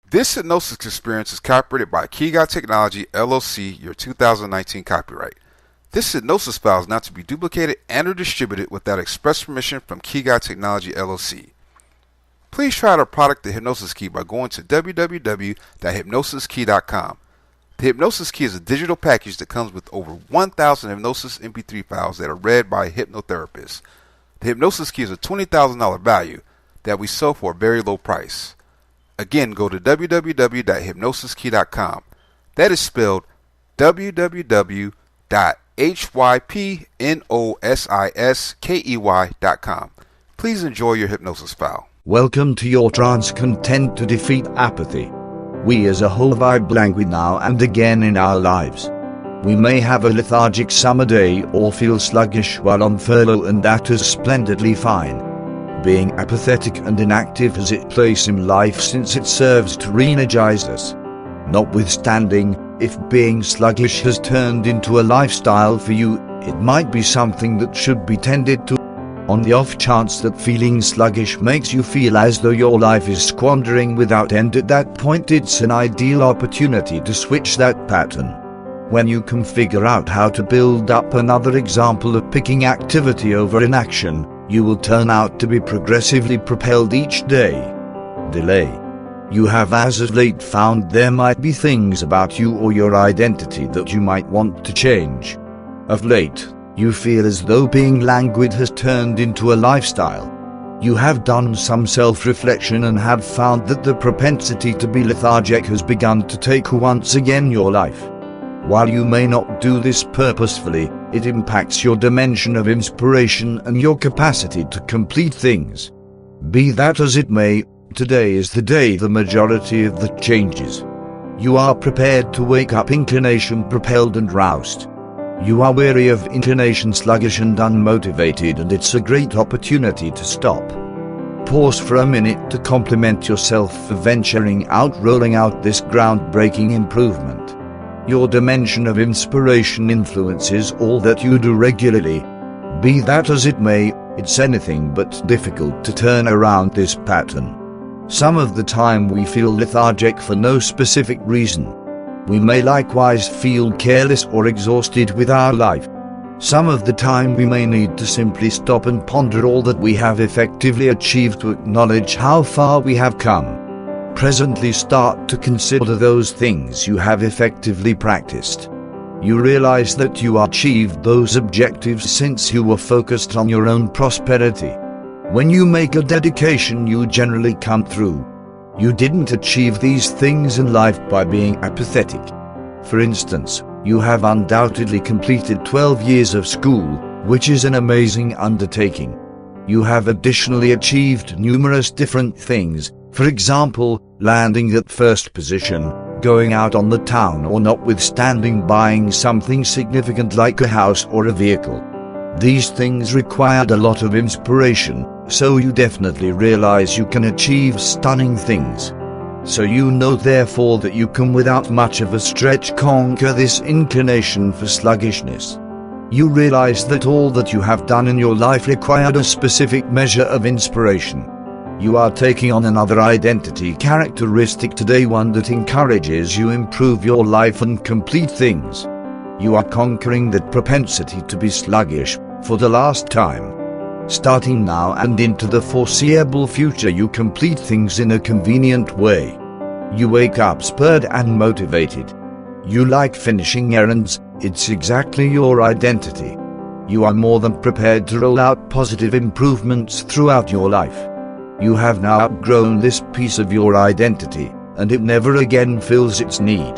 This hypnosis experience is copyrighted by Key Guy Technology, LLC, your 2019 copyright. This hypnosis file is not to be duplicated and or distributed without express permission from Key Guy Technology, LLC. Please try out our product, the Hypnosis Key, by going to www.hypnosiskey.com. The Hypnosis Key is a digital package that comes with over 1,000 Hypnosis Mp3 files that are read by a hypnotherapist. The Hypnosis Key is a $20,000 value that we sell for a very low price. Again, go to www.hypnosiskey.com. That is spelled www.hypnosiskey.com. Please enjoy your hypnosis file. Welcome to your trance content to defeat apathy. We as a whole vibe languid now and again in our lives. We may have a lethargic summer day or feel sluggish while on furlough, and that is splendidly fine. Being apathetic and inactive has its place in life since it serves to re-energize us. Notwithstanding, if being sluggish has turned into a lifestyle for you, it might be something that should be tended to. On the off chance that feeling sluggish makes you feel as though your life is squandering without end, at that point it's an ideal opportunity to switch that pattern. When you can figure out how to build up another example of picking activity over inaction, you will turn out to be progressively propelled each day. Delay. You have as of late found there might be things about you or your identity that you might want to change. Of late, you feel as though being languid has turned into a lifestyle. You have done some self-reflection and have found that the propensity to be lethargic has begun to take once again your life. While you may not do this purposefully, it impacts your dimension of inspiration and your capacity to complete things. Be that as it may, today is the day the majority of the changes. You are prepared to wake up inclination propelled and roused. You are weary of inclination sluggish and unmotivated, and it's a great opportunity to stop. Pause for a minute to compliment yourself for venturing out, rolling out this groundbreaking improvement. Your dimension of inspiration influences all that you do regularly. Be that as it may, it's anything but difficult to turn around this pattern. Some of the time we feel lethargic for no specific reason. We may likewise feel careless or exhausted with our life. Some of the time we may need to simply stop and ponder all that we have effectively achieved, to acknowledge how far we have come. Presently start to consider those things you have effectively practiced. You realize that you achieved those objectives since you were focused on your own prosperity. When you make a dedication, you generally come through. You didn't achieve these things in life by being apathetic. For instance, you have undoubtedly completed 12 years of school, which is an amazing undertaking. You have additionally achieved numerous different things, for example, landing at first position, going out on the town, or notwithstanding buying something significant like a house or a vehicle. These things required a lot of inspiration, so you definitely realize you can achieve stunning things. So you know therefore that you can without much of a stretch conquer this inclination for sluggishness. You realize that all that you have done in your life required a specific measure of inspiration. You are taking on another identity characteristic today, one that encourages you improve your life and complete things. You are conquering that propensity to be sluggish for the last time. Starting now and into the foreseeable future, you complete things in a convenient way. You wake up spurred and motivated. You like finishing errands, it's exactly your identity. You are more than prepared to roll out positive improvements throughout your life. You have now outgrown this piece of your identity, and it never again fills its need.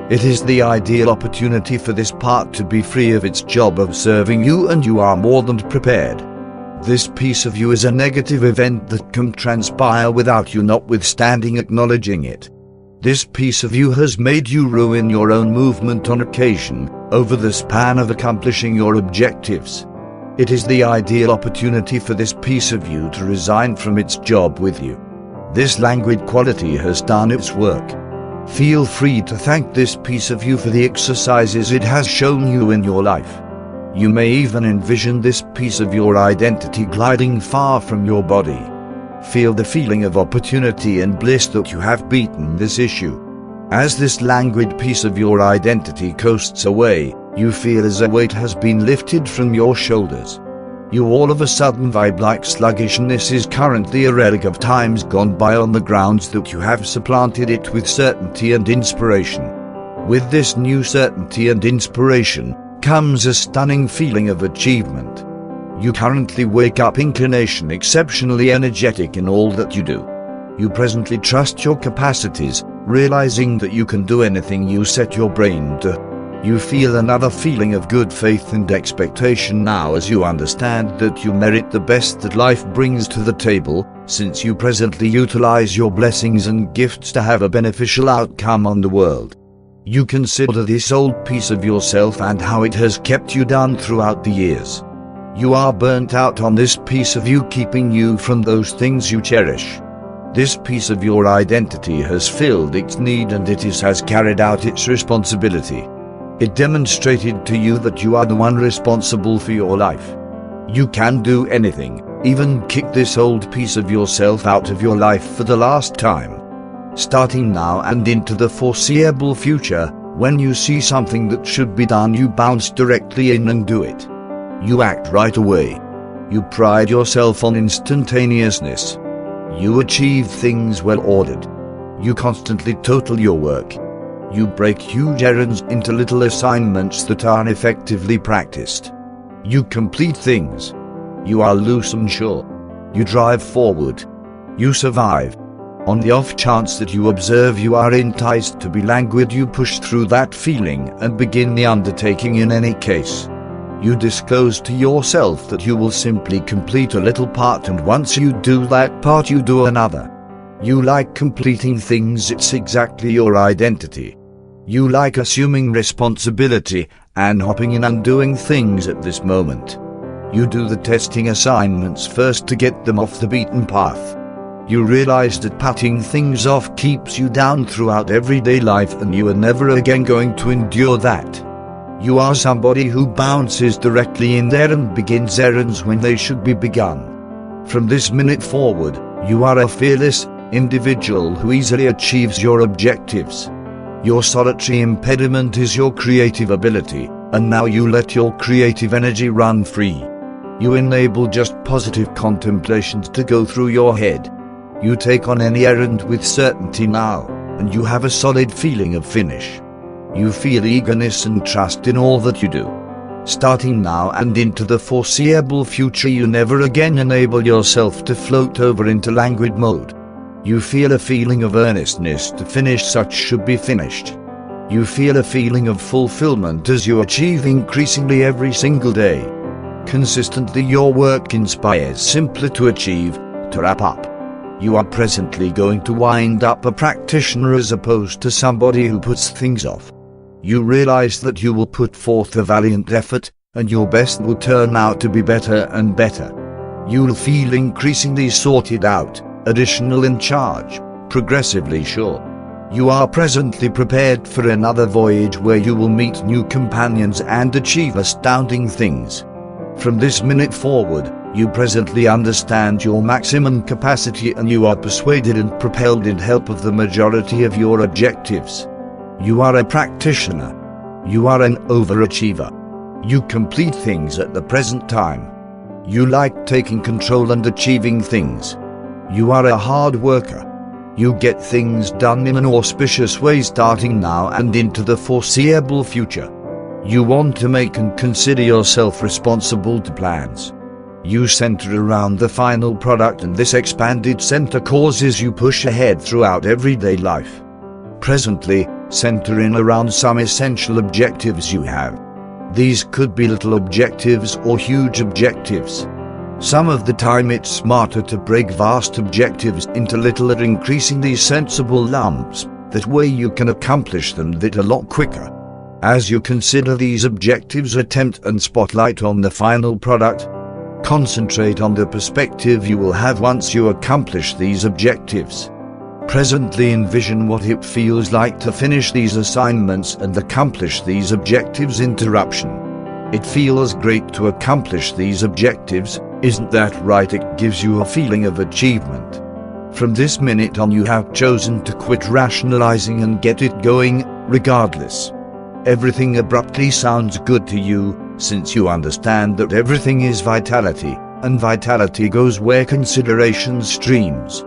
It is the ideal opportunity for this part to be free of its job of serving you, and you are more than prepared. This piece of you is a negative event that can transpire without you notwithstanding acknowledging it. This piece of you has made you ruin your own movement on occasion, over the span of accomplishing your objectives. It is the ideal opportunity for this piece of you to resign from its job with you. This languid quality has done its work. Feel free to thank this piece of you for the exercises it has shown you in your life. You may even envision this piece of your identity gliding far from your body. Feel the feeling of opportunity and bliss that you have beaten this issue. As this languid piece of your identity coasts away, you feel as a weight has been lifted from your shoulders. You all of a sudden vibe like sluggishness is currently a relic of times gone by on the grounds that you have supplanted it with certainty and inspiration. With this new certainty and inspiration comes a stunning feeling of achievement. You currently wake up inclination exceptionally energetic in all that you do. You presently trust your capacities, realizing that you can do anything you set your brain to. You feel another feeling of good faith and expectation now as you understand that you merit the best that life brings to the table, since you presently utilize your blessings and gifts to have a beneficial outcome on the world. You consider this old piece of yourself and how it has kept you down throughout the years. You are burnt out on this piece of you, keeping you from those things you cherish. This piece of your identity has filled its need and has carried out its responsibility. It demonstrated to you that you are the one responsible for your life. You can do anything, even kick this old piece of yourself out of your life for the last time. Starting now and into the foreseeable future, when you see something that should be done, you bounce directly in and do it. You act right away. You pride yourself on instantaneousness. You achieve things well ordered. You constantly total your work. You break huge errands into little assignments that are effectively practiced. You complete things. You are loose and sure. You drive forward. You survive. On the off chance that you observe you are enticed to be languid, you push through that feeling and begin the undertaking in any case. You disclose to yourself that you will simply complete a little part, and once you do that part you do another. You like completing things, it's exactly your identity. You like assuming responsibility and hopping in and doing things at this moment. You do the testing assignments first to get them off the beaten path. You realize that patting things off keeps you down throughout everyday life, and you are never again going to endure that. You are somebody who bounces directly in there and begins errands when they should be begun. From this minute forward, you are a fearless individual who easily achieves your objectives. Your solitary impediment is your creative ability, and now you let your creative energy run free. You enable just positive contemplations to go through your head. You take on any errand with certainty now, and you have a solid feeling of finish. You feel eagerness and trust in all that you do. Starting now and into the foreseeable future, you never again enable yourself to float over into languid mode. You feel a feeling of earnestness to finish such should be finished. You feel a feeling of fulfillment as you achieve increasingly every single day. Consistently your work inspires simply to achieve, to wrap up. You are presently going to wind up a practitioner as opposed to somebody who puts things off. You realize that you will put forth a valiant effort, and your best will turn out to be better and better. You'll feel increasingly sorted out, additional in charge, progressively sure. You are presently prepared for another voyage where you will meet new companions and achieve astounding things. From this minute forward, you presently understand your maximum capacity, and you are persuaded and propelled in help of the majority of your objectives. You are a practitioner. You are an overachiever. You complete things at the present time. You like taking control and achieving things. You are a hard worker. You get things done in an auspicious way starting now and into the foreseeable future. You want to make and consider yourself responsible to plans. You center around the final product, and this expanded center causes you push ahead throughout everyday life. Presently, centering around some essential objectives you have. These could be little objectives or huge objectives. Some of the time it's smarter to break vast objectives into little and increasingly sensible lumps, that way you can accomplish them that a lot quicker. As you consider these objectives, attempt and spotlight on the final product. Concentrate on the perspective you will have once you accomplish these objectives. Presently envision what it feels like to finish these assignments and accomplish these objectives. Interruption. It feels great to accomplish these objectives, Isn't that right? It gives you a feeling of achievement. From this minute on, you have chosen to quit rationalizing and get it going, regardless. Everything abruptly sounds good to you, since you understand that everything is vitality, and vitality goes where consideration streams.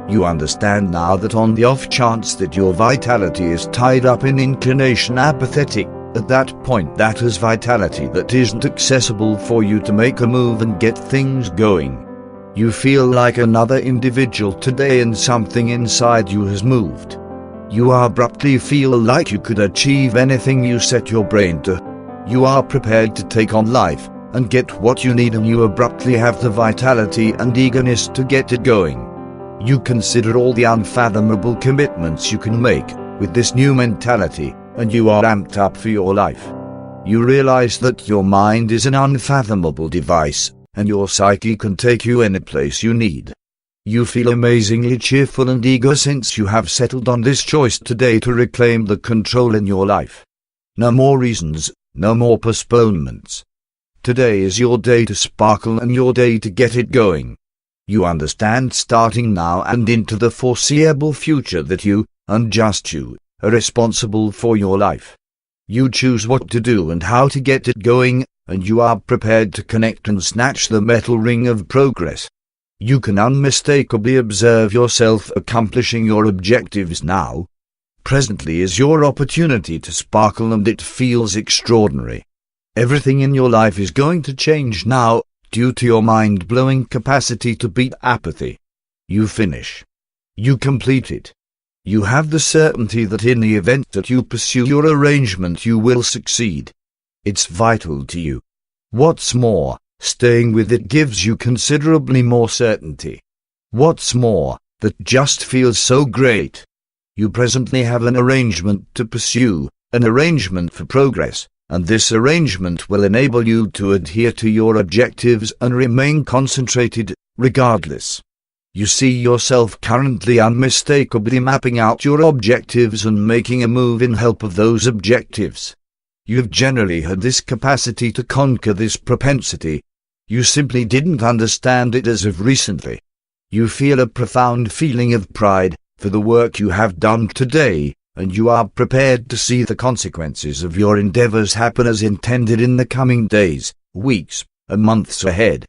You understand now that on the off chance that your vitality is tied up in inclination apathetic, at that point that is vitality that isn't accessible for you to make a move and get things going. You feel like another individual today and something inside you has moved. You abruptly feel like you could achieve anything you set your brain to. You are prepared to take on life and get what you need, and you abruptly have the vitality and eagerness to get it going. You consider all the unfathomable commitments you can make with this new mentality, and you are amped up for your life. You realize that your mind is an unfathomable device, and your psyche can take you any place you need. You feel amazingly cheerful and eager since you have settled on this choice today to reclaim the control in your life. No more reasons, no more postponements. Today is your day to sparkle and your day to get it going. You understand starting now and into the foreseeable future that you, and just you, are responsible for your life. You choose what to do and how to get it going, and you are prepared to connect and snatch the metal ring of progress. You can unmistakably observe yourself accomplishing your objectives now. Presently is your opportunity to sparkle, and it feels extraordinary. Everything in your life is going to change now, due to your mind-blowing capacity to beat apathy. You finish. You complete it. You have the certainty that in the event that you pursue your arrangement you will succeed. It's vital to you. What's more, staying with it gives you considerably more certainty. What's more, that just feels so great. You presently have an arrangement to pursue, an arrangement for progress, and this arrangement will enable you to adhere to your objectives and remain concentrated, regardless. You see yourself currently unmistakably mapping out your objectives and making a move in help of those objectives. You've generally had this capacity to conquer this propensity. You simply didn't understand it as of recently. You feel a profound feeling of pride for the work you have done today, and you are prepared to see the consequences of your endeavors happen as intended in the coming days, weeks, and months ahead.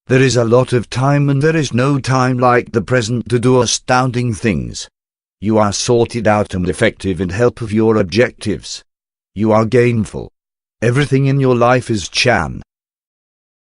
There is a lot of time, and there is no time like the present to do astounding things. You are sorted out and effective in help of your objectives. You are gainful. Everything in your life is Chan,